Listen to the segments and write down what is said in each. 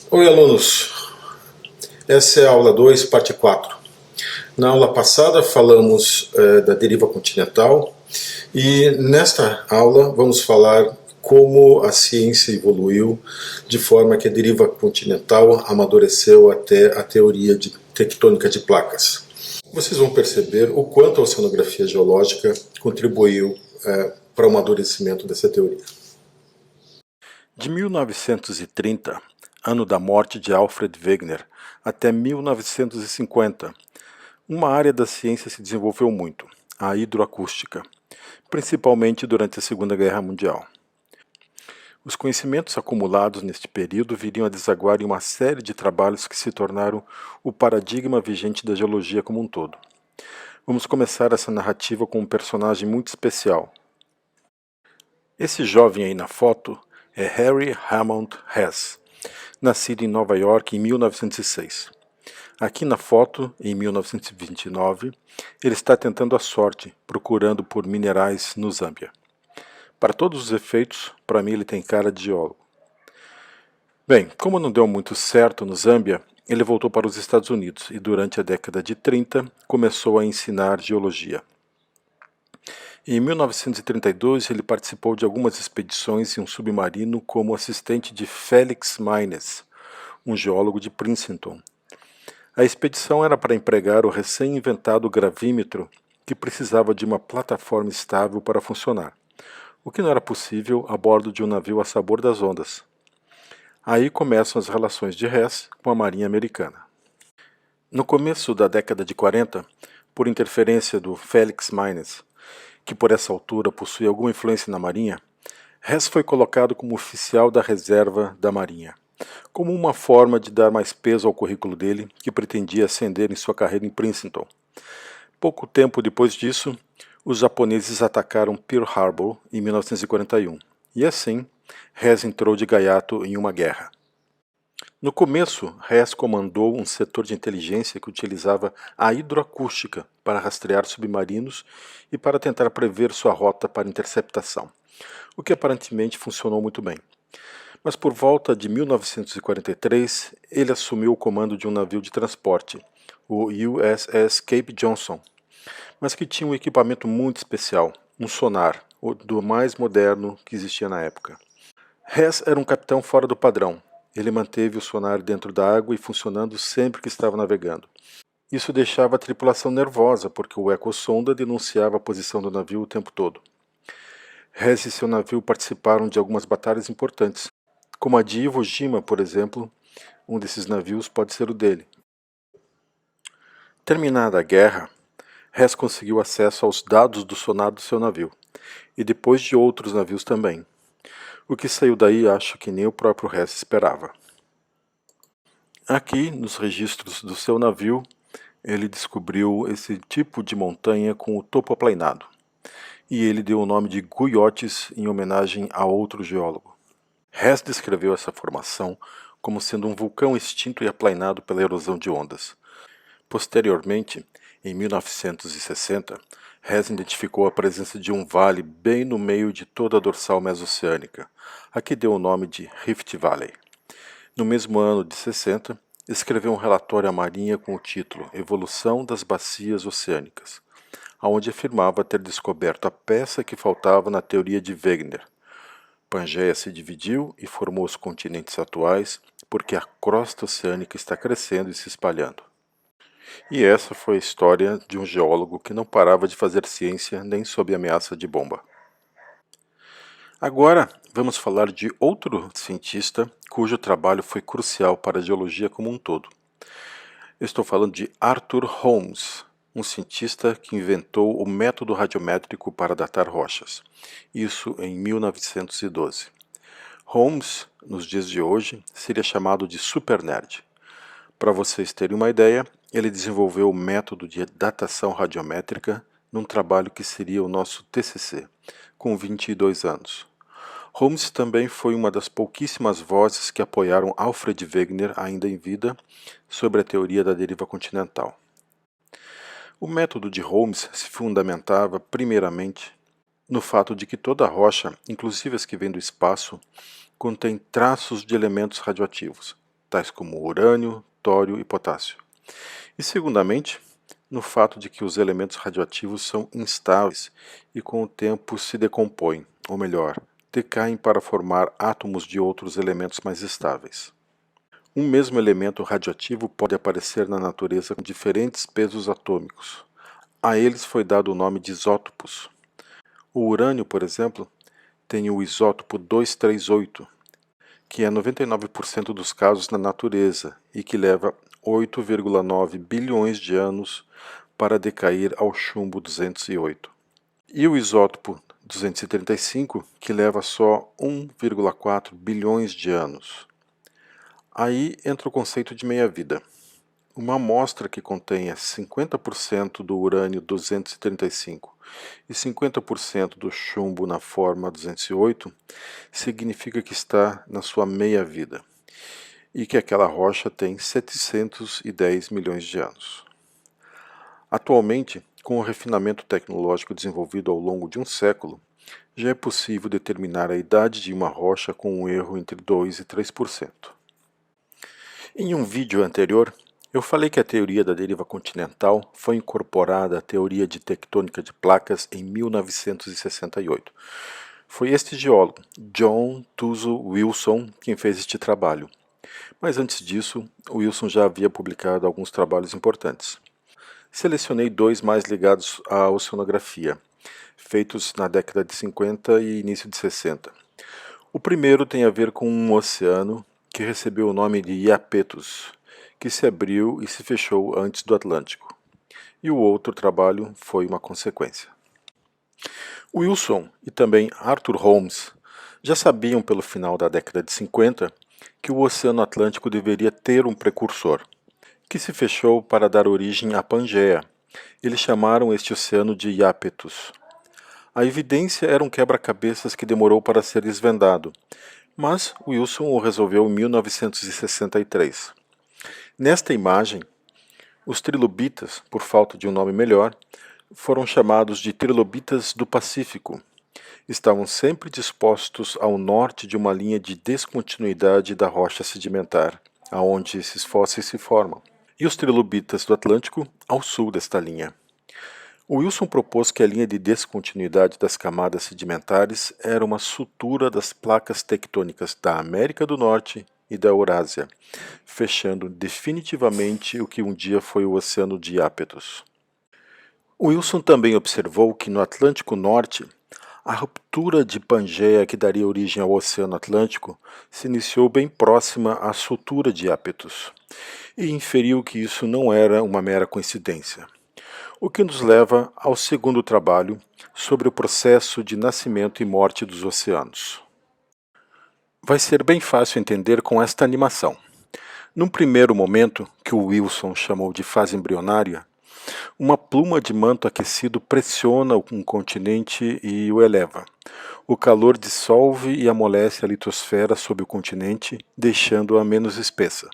Oi, alunos. Essa é a aula 2, parte 4. Na aula passada falamos da deriva continental e nesta aula vamos falar como a ciência evoluiu de forma que a deriva continental amadureceu até a teoria de tectônica de placas. Vocês vão perceber o quanto a oceanografia geológica contribuiu para o amadurecimento dessa teoria. De 1930, ano da morte de Alfred Wegener, até 1950, uma área da ciência se desenvolveu muito, a hidroacústica, principalmente durante a Segunda Guerra Mundial. Os conhecimentos acumulados neste período viriam a desaguar em uma série de trabalhos que se tornaram o paradigma vigente da geologia como um todo. Vamos começar essa narrativa com um personagem muito especial. Esse jovem aí na foto é Harry Hammond Hess, nascido em Nova York em 1906. Aqui na foto, em 1929, ele está tentando a sorte, procurando por minerais no Zâmbia. Para todos os efeitos, para mim ele tem cara de geólogo. Bem, como não deu muito certo no Zâmbia, ele voltou para os Estados Unidos e durante a década de 30 começou a ensinar geologia. Em 1932, ele participou de algumas expedições em um submarino como assistente de Felix Meines, um geólogo de Princeton. A expedição era para empregar o recém-inventado gravímetro, que precisava de uma plataforma estável para funcionar, o que não era possível a bordo de um navio a sabor das ondas. Aí começam as relações de Hess com a Marinha Americana. No começo da década de 40, por interferência do Felix Meines, que por essa altura possui alguma influência na Marinha, Hess foi colocado como oficial da reserva da Marinha, como uma forma de dar mais peso ao currículo dele, que pretendia ascender em sua carreira em Princeton. Pouco tempo depois disso, os japoneses atacaram Pearl Harbor em 1941, e assim, Hess entrou de gaiato em uma guerra. No começo, Hess comandou um setor de inteligência que utilizava a hidroacústica para rastrear submarinos e para tentar prever sua rota para interceptação, o que aparentemente funcionou muito bem. Mas por volta de 1943, ele assumiu o comando de um navio de transporte, o USS Cape Johnson, mas que tinha um equipamento muito especial, um sonar, do mais moderno que existia na época. Hess era um capitão fora do padrão. Ele manteve o sonar dentro da água e funcionando sempre que estava navegando. Isso deixava a tripulação nervosa, porque o ecossonda denunciava a posição do navio o tempo todo. Hess e seu navio participaram de algumas batalhas importantes, como a de Iwo Jima, por exemplo. Um desses navios pode ser o dele. Terminada a guerra, Hess conseguiu acesso aos dados do sonar do seu navio, e depois de outros navios também. O que saiu daí acho que nem o próprio Hess esperava. Aqui, nos registros do seu navio, ele descobriu esse tipo de montanha com o topo aplanado, e ele deu o nome de Guyotes em homenagem a outro geólogo. Hess descreveu essa formação como sendo um vulcão extinto e aplanado pela erosão de ondas. Posteriormente, em 1960, Hess identificou a presença de um vale bem no meio de toda a dorsal mesoceânica, a que deu o nome de Rift Valley. No mesmo ano de 60, escreveu um relatório à Marinha com o título Evolução das Bacias Oceânicas, onde afirmava ter descoberto a peça que faltava na teoria de Wegener. Pangeia se dividiu e formou os continentes atuais porque a crosta oceânica está crescendo e se espalhando. E essa foi a história de um geólogo que não parava de fazer ciência nem sob ameaça de bomba. Agora vamos falar de outro cientista cujo trabalho foi crucial para a geologia como um todo. Eu estou falando de Arthur Holmes, um cientista que inventou o método radiométrico para datar rochas, isso em 1912. Holmes, nos dias de hoje, seria chamado de super nerd. Para vocês terem uma ideia, ele desenvolveu o método de datação radiométrica num trabalho que seria o nosso TCC, com 22 anos. Holmes também foi uma das pouquíssimas vozes que apoiaram Alfred Wegener, ainda em vida, sobre a teoria da deriva continental. O método de Holmes se fundamentava, primeiramente, no fato de que toda rocha, inclusive as que vêm do espaço, contém traços de elementos radioativos, tais como urânio, tório e potássio. E segundamente, no fato de que os elementos radioativos são instáveis e com o tempo se decompõem, ou melhor, decaem para formar átomos de outros elementos mais estáveis. Um mesmo elemento radioativo pode aparecer na natureza com diferentes pesos atômicos. A eles foi dado o nome de isótopos. O urânio, por exemplo, tem o isótopo 238, que é 99% dos casos na natureza e que leva 8,9 bilhões de anos para decair ao chumbo 208. E o isótopo 235, que leva só 1,4 bilhões de anos. Aí entra o conceito de meia-vida. Uma amostra que contenha 50% do urânio 235 e 50% do chumbo na forma 208 significa que está na sua meia-vida e que aquela rocha tem 710 milhões de anos. Atualmente, com o refinamento tecnológico desenvolvido ao longo de um século, já é possível determinar a idade de uma rocha com um erro entre 2 e 3%. Em um vídeo anterior, eu falei que a teoria da deriva continental foi incorporada à teoria de tectônica de placas em 1968. Foi este geólogo, John Tuzo Wilson, quem fez este trabalho. Mas antes disso, Wilson já havia publicado alguns trabalhos importantes. Selecionei dois mais ligados à oceanografia, feitos na década de 50 e início de 60. O primeiro tem a ver com um oceano que recebeu o nome de Iapetus, que se abriu e se fechou antes do Atlântico. E o outro trabalho foi uma consequência. Wilson e também Arthur Holmes já sabiam pelo final da década de 50 que o Oceano Atlântico deveria ter um precursor, que se fechou para dar origem à Pangeia. Eles chamaram este oceano de Iapetus. A evidência era um quebra-cabeças que demorou para ser desvendado, mas Wilson o resolveu em 1963. Nesta imagem, os trilobitas, por falta de um nome melhor, foram chamados de trilobitas do Pacífico. Estavam sempre dispostos ao norte de uma linha de descontinuidade da rocha sedimentar, aonde esses fósseis se formam, e os trilobitas do Atlântico ao sul desta linha. Wilson propôs que a linha de descontinuidade das camadas sedimentares era uma sutura das placas tectônicas da América do Norte e da Eurásia, fechando definitivamente o que um dia foi o Oceano de Iapetus. Wilson também observou que no Atlântico Norte, a ruptura de Pangeia que daria origem ao Oceano Atlântico se iniciou bem próxima à sutura de Iapetus, e inferiu que isso não era uma mera coincidência. O que nos leva ao segundo trabalho sobre o processo de nascimento e morte dos oceanos. Vai ser bem fácil entender com esta animação. Num primeiro momento, que o Wilson chamou de fase embrionária, uma pluma de manto aquecido pressiona um continente e o eleva. O calor dissolve e amolece a litosfera sob o continente, deixando-a menos espessa.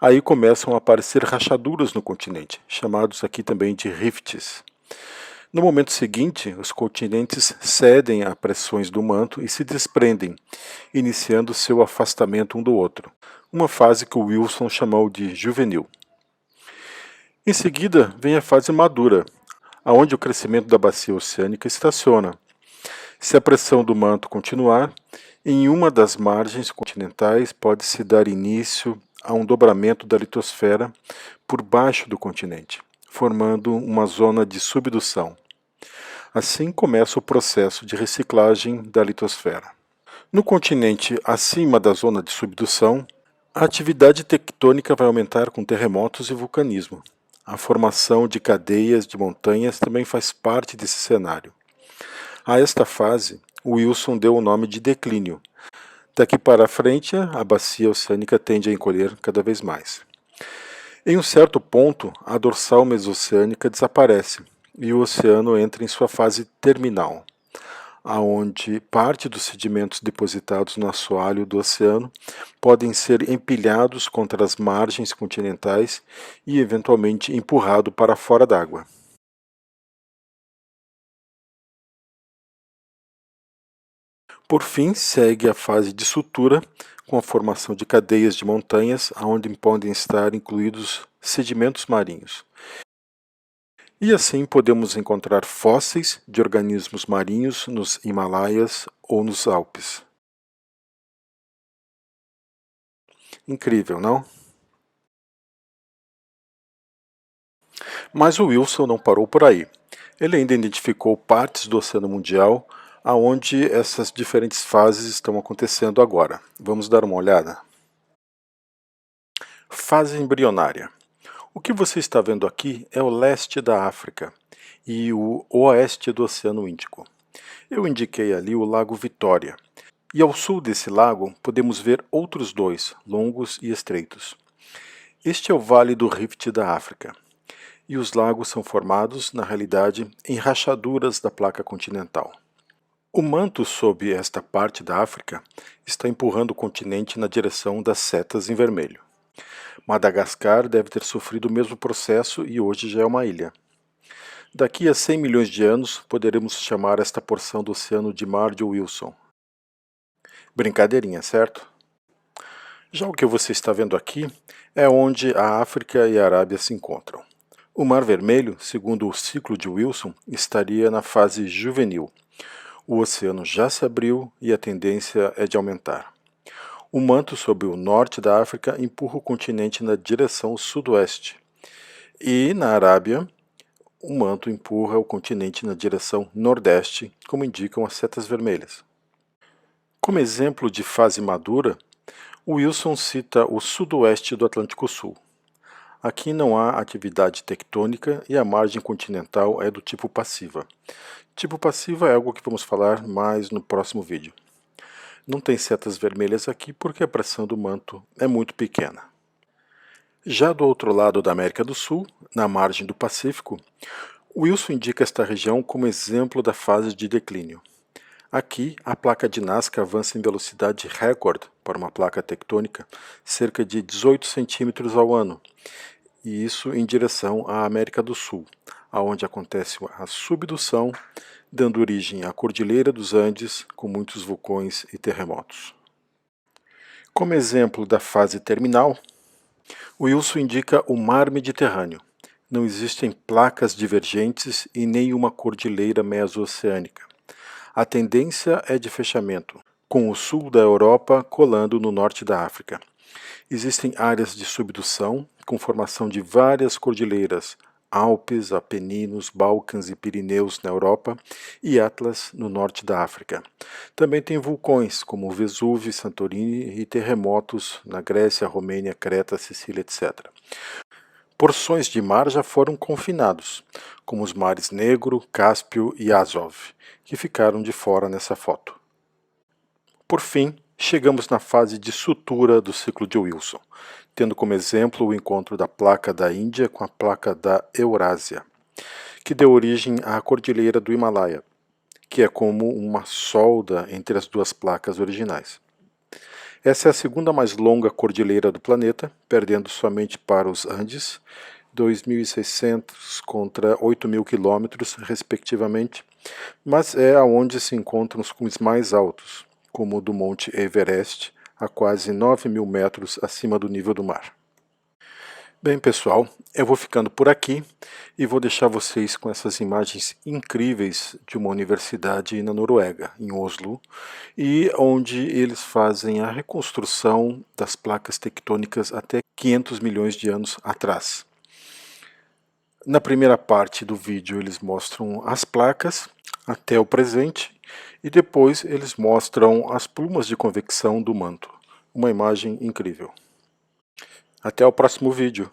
Aí começam a aparecer rachaduras no continente, chamados aqui também de rifts. No momento seguinte, os continentes cedem a pressões do manto e se desprendem, iniciando seu afastamento um do outro, uma fase que o Wilson chamou de juvenil. Em seguida, vem a fase madura, aonde o crescimento da bacia oceânica estaciona. Se a pressão do manto continuar, em uma das margens continentais pode-se dar início a um dobramento da litosfera por baixo do continente, formando uma zona de subdução. Assim começa o processo de reciclagem da litosfera. No continente acima da zona de subdução, a atividade tectônica vai aumentar com terremotos e vulcanismo. A formação de cadeias de montanhas também faz parte desse cenário. A esta fase, Wilson deu o nome de declínio. Daqui para frente, a bacia oceânica tende a encolher cada vez mais. Em um certo ponto, a dorsal mesoceânica desaparece e o oceano entra em sua fase terminal, aonde parte dos sedimentos depositados no assoalho do oceano podem ser empilhados contra as margens continentais e eventualmente empurrado para fora d'água. Por fim, segue a fase de sutura, com a formação de cadeias de montanhas, onde podem estar incluídos sedimentos marinhos. E assim podemos encontrar fósseis de organismos marinhos nos Himalaias ou nos Alpes. Incrível, não? Mas o Wilson não parou por aí. Ele ainda identificou partes do Oceano Mundial aonde essas diferentes fases estão acontecendo agora. Vamos dar uma olhada? Fase embrionária. O que você está vendo aqui é o leste da África e o oeste do Oceano Índico. Eu indiquei ali o Lago Vitória. E ao sul desse lago podemos ver outros dois, longos e estreitos. Este é o Vale do Rift da África. E os lagos são formados, na realidade, em rachaduras da placa continental. O manto sob esta parte da África está empurrando o continente na direção das setas em vermelho. Madagascar deve ter sofrido o mesmo processo e hoje já é uma ilha. Daqui a 100 milhões de anos poderemos chamar esta porção do oceano de Mar de Wilson. Brincadeirinha, certo? Já o que você está vendo aqui é onde a África e a Arábia se encontram. O Mar Vermelho, segundo o ciclo de Wilson, estaria na fase juvenil. O oceano já se abriu e a tendência é de aumentar. O manto sobre o norte da África empurra o continente na direção sudoeste. E na Arábia, o manto empurra o continente na direção nordeste, como indicam as setas vermelhas. Como exemplo de fase madura, Wilson cita o sudoeste do Atlântico Sul. Aqui não há atividade tectônica e a margem continental é do tipo passiva. Tipo passiva é algo que vamos falar mais no próximo vídeo. Não tem setas vermelhas aqui porque a pressão do manto é muito pequena. Já do outro lado da América do Sul, na margem do Pacífico, Wilson indica esta região como exemplo da fase de declínio. Aqui, a placa de Nazca avança em velocidade recorde para uma placa tectônica, cerca de 18 centímetros ao ano, e isso em direção à América do Sul, aonde acontece a subdução, dando origem à Cordilheira dos Andes, com muitos vulcões e terremotos. Como exemplo da fase terminal, Wilson indica o Mar Mediterrâneo. Não existem placas divergentes e nenhuma cordilheira meso-oceânica. A tendência é de fechamento, com o sul da Europa colando no norte da África. Existem áreas de subdução, com formação de várias cordilheiras, Alpes, Apeninos, Balcãs e Pirineus na Europa e Atlas no norte da África. Também tem vulcões, como Vesúvio e Santorini, e terremotos na Grécia, Romênia, Creta, Sicília, etc. Porções de mar já foram confinados, como os mares Negro, Cáspio e Azov, que ficaram de fora nessa foto. Por fim, chegamos na fase de sutura do ciclo de Wilson, tendo como exemplo o encontro da placa da Índia com a placa da Eurásia, que deu origem à cordilheira do Himalaia, que é como uma solda entre as duas placas originais. Essa é a segunda mais longa cordilheira do planeta, perdendo somente para os Andes, 2.600 contra 8.000 quilômetros, respectivamente, mas é aonde se encontram os cumes mais altos, como o do Monte Everest, a quase 9.000 metros acima do nível do mar. Bem, pessoal, eu vou ficando por aqui e vou deixar vocês com essas imagens incríveis de uma universidade na Noruega, em Oslo, e onde eles fazem a reconstrução das placas tectônicas até 500 milhões de anos atrás. Na primeira parte do vídeo eles mostram as placas até o presente e depois eles mostram as plumas de convecção do manto. Uma imagem incrível. Até o próximo vídeo.